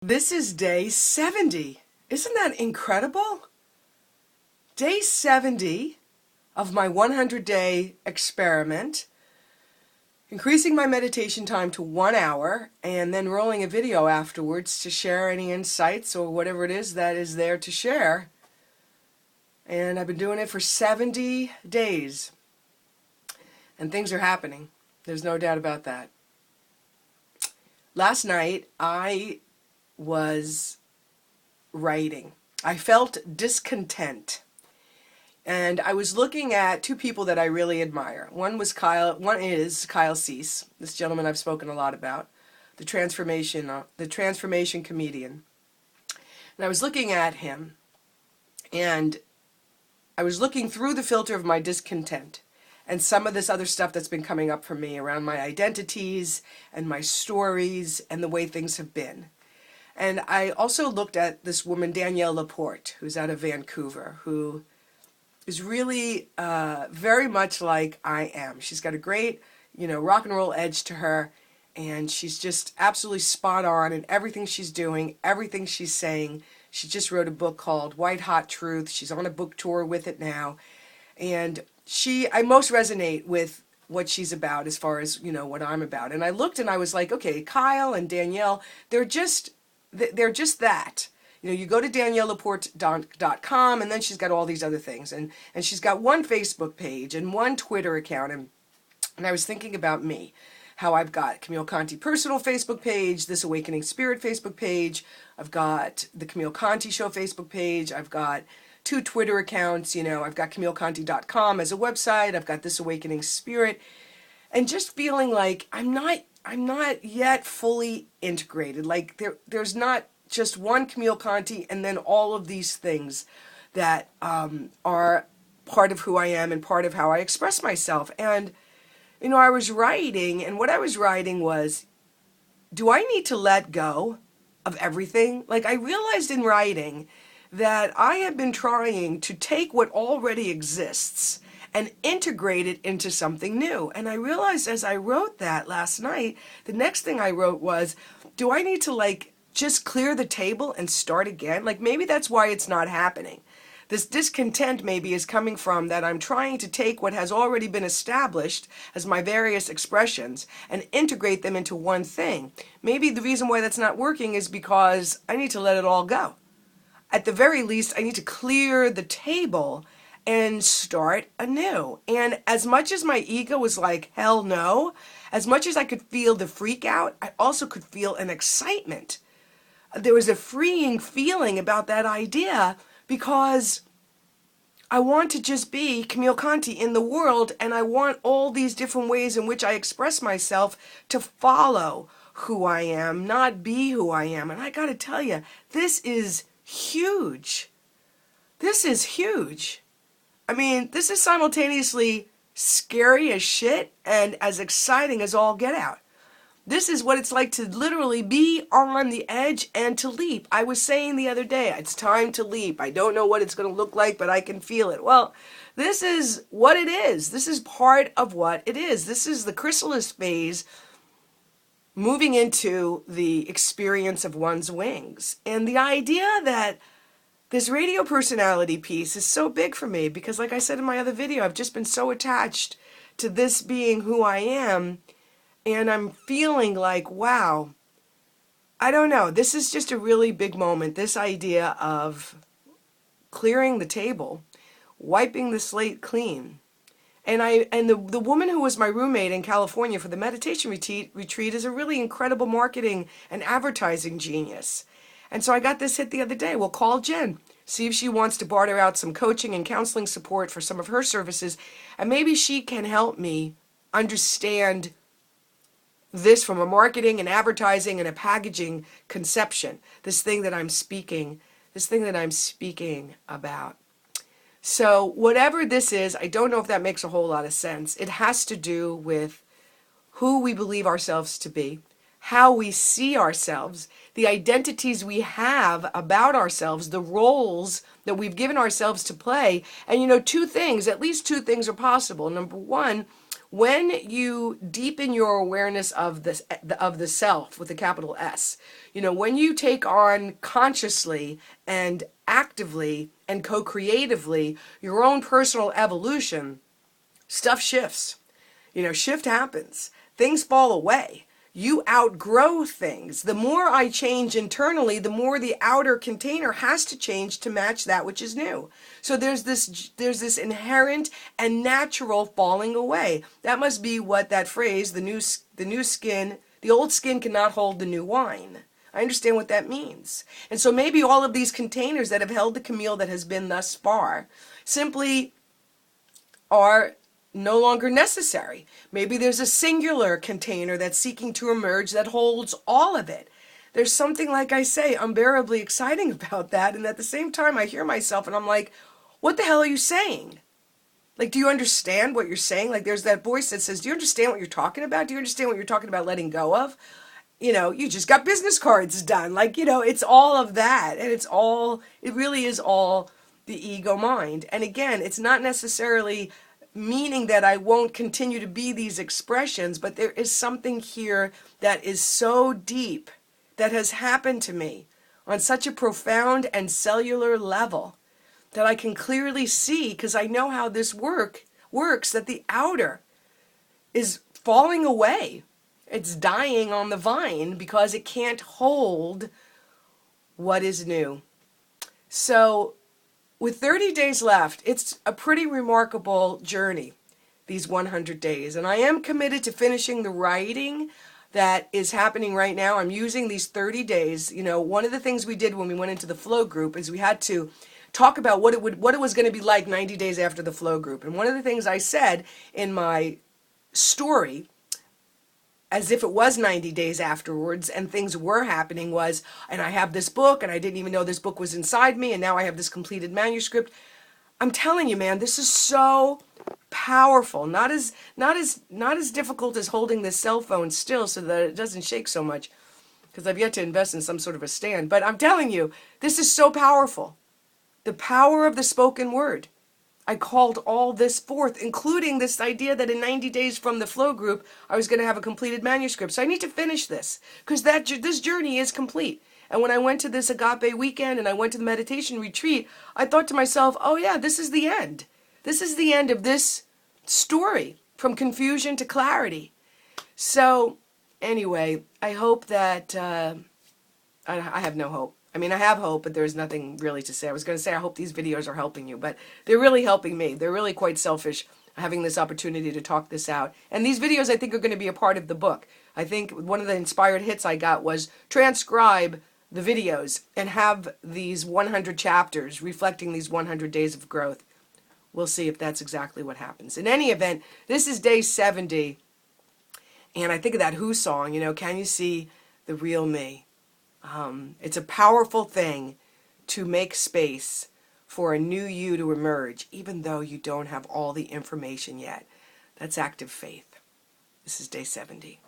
This is day 70. Isn't that incredible? Day 70 of my 100-day experiment, increasing my meditation time to 1 hour and then rolling a video afterwards to share any insights or whatever it is that is there to share. And I've been doing it for 70 days. And things are happening. There's no doubt about that. Last night, I was writing. I felt discontent. And I was looking at two people that I really admire. One is Kyle Cease, this gentleman I've spoken a lot about, the transformation comedian. And I was looking at him, and I was looking through the filter of my discontent and some of this other stuff that's been coming up for me around my identities and my stories and the way things have been. And I also looked at this woman, Danielle Laporte, who's out of Vancouver, who is really very much like I am. She's got a great, rock and roll edge to her, and she's just absolutely spot on in everything she's doing, everything she's saying. She just wrote a book called White Hot Truth. She's on a book tour with it now, and I most resonate with what she's about as far as, what I'm about. And I looked and I was like, okay, Kyle and Danielle, they're just that. You go to daniellelaporte.com, and then she's got all these other things. And she's got one Facebook page and one Twitter account. And I was thinking about me, how I've got Camille Conte personal Facebook page, This Awakening Spirit Facebook page. I've got the Camille Conte Show Facebook page. I've got two Twitter accounts. I've got CamilleConte.com as a website. I've got This Awakening Spirit. And just feeling like I'm not yet fully integrated. Like there's not just one Camille Conte and then all of these things that are part of who I am and part of how I express myself. And, I was writing, and what I was writing was, do I need to let go of everything? Like, I realized in writing that I have been trying to take what already exists and integrate it into something new. And I realized as I wrote that last night, the next thing I wrote was, do I need to just clear the table and start again? Maybe that's why it's not happening. This discontent maybe is coming from that I'm trying to take what has already been established as my various expressions and integrate them into one thing. Maybe the reason why that's not working is because I need to let it all go. At the very least, I need to clear the table and start anew. And as much as my ego was like, hell no, as much as I could feel the freak out, I also could feel an excitement. There was a freeing feeling about that idea because I want to just be Camille Conte in the world, and I want all these different ways in which I express myself to follow who I am, not be who I am. And I got to tell you, this is huge. This is huge. I mean, this is simultaneously scary as shit and as exciting as all get out. This is what it's like to literally be on the edge and to leap. I was saying the other day, it's time to leap. I don't know what it's going to look like, but I can feel it. Well, this is what it is. This is part of what it is. This is the chrysalis phase moving into the experience of one's wings. And the idea that this radio personality piece is so big for me because, like I said in my other video, I've just been so attached to this being who I am. And I'm feeling like, wow, I don't know. This is just a really big moment. This idea of clearing the table, wiping the slate clean. And the woman who was my roommate in California for the meditation retreat is a really incredible marketing and advertising genius. And so I got this hit the other day. Well, call Jen. See if she wants to barter out some coaching and counseling support for some of her services. And maybe she can help me understand this from a marketing and advertising and a packaging conception. This thing that I'm speaking about. So whatever this is, I don't know if that makes a whole lot of sense. It has to do with who we believe ourselves to be, how we see ourselves, the identities we have about ourselves, the roles that we've given ourselves to play. And at least two things are possible. Number one, When you deepen your awareness of the self with a capital S, when you take on consciously and actively and co-creatively your own personal evolution, stuff shifts. Shift happens. Things fall away. You outgrow things. The more I change internally, the more the outer container has to change to match that which is new. So there's this inherent and natural falling away. That must be what that phrase, the new skin, the old skin cannot hold the new wine. I understand what that means. And so maybe all of these containers that have held the Camille that has been thus far simply are no longer necessary. Maybe there's a singular container that's seeking to emerge that holds all of it. There's something, like I say, unbearably exciting about that. And at the same time, I hear myself and I'm like, what the hell are you saying? Like, do you understand what you're saying? Like, there's that voice that says, do you understand what you're talking about? Do you understand what you're talking about letting go of? You just got business cards done. Like, it's all of that. And it really is all the ego mind. And again, it's not necessarily meaning that I won't continue to be these expressions, but there is something here that is so deep that has happened to me on such a profound and cellular level that I can clearly see, because I know how this works, that the outer is falling away. It's dying on the vine because it can't hold what is new. So with 30 days left, it's a pretty remarkable journey, these 100 days. And I am committed to finishing the writing that is happening right now. I'm using these 30 days. One of the things we did when we went into the flow group is we had to talk about what it was going to be like 90 days after the flow group. And one of the things I said in my story, as if it was 90 days afterwards and things were happening, was, and I have this book and I didn't even know this book was inside me, and now I have this completed manuscript. I'm telling you, man, this is so powerful. Not as difficult as holding this cell phone still so that it doesn't shake so much, because I've yet to invest in some sort of a stand. But I'm telling you, this is so powerful. The power of the spoken word. I called all this forth, including this idea that in 90 days from the flow group, I was going to have a completed manuscript. So I need to finish this, because this journey is complete. And when I went to this agape weekend and I went to the meditation retreat, I thought to myself, oh yeah, this is the end. This is the end of this story, from confusion to clarity. So anyway, I hope that, I have no hope. I mean, I have hope, but there's nothing really to say. I was going to say I hope these videos are helping you, but they're really helping me. They're really quite selfish, having this opportunity to talk this out. And these videos, I think, are going to be a part of the book. I think one of the inspired hits I got was transcribe the videos and have these 100 chapters reflecting these 100 days of growth. We'll see if that's exactly what happens. In any event, this is day 70, and I think of that Who song, can you see the real me? It's a powerful thing to make space for a new you to emerge, even though you don't have all the information yet. That's active faith. This is day 70.